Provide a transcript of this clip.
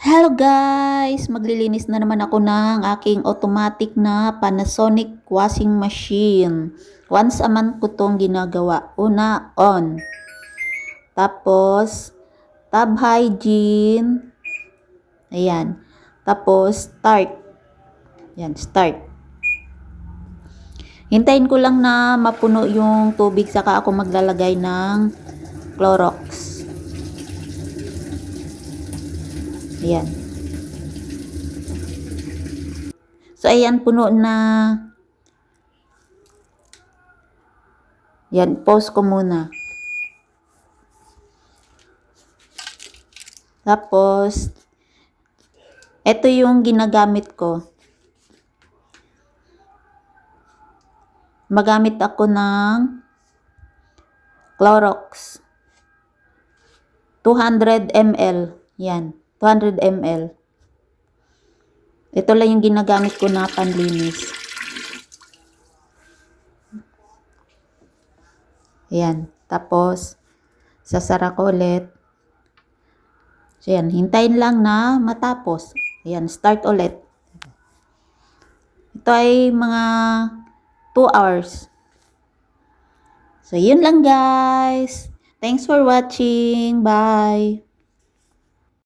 Hello guys! Maglilinis na naman ako ng aking automatic na Panasonic washing machine. Once a month ko itong ginagawa. Una, on. Tapos, tab hygiene. Ayan. Tapos, start. Ayan, start. Hintayin ko lang na mapuno yung tubig saka ako maglalagay ng Clorox. Ayan. So, ayan, puno na. Yan, pause ko muna. Tapos, ito yung ginagamit ko. Magamit ako ng Clorox. 200 ml. Yan, 200 ml. Ito lang yung ginagamit ko na panlinis. Ayan. Tapos, sasara ko ulit. So, yan. Hintayin lang na matapos. Ayan. Start ulit. Ito ay mga 2 hours. So, yun lang guys. Thanks for watching. Bye.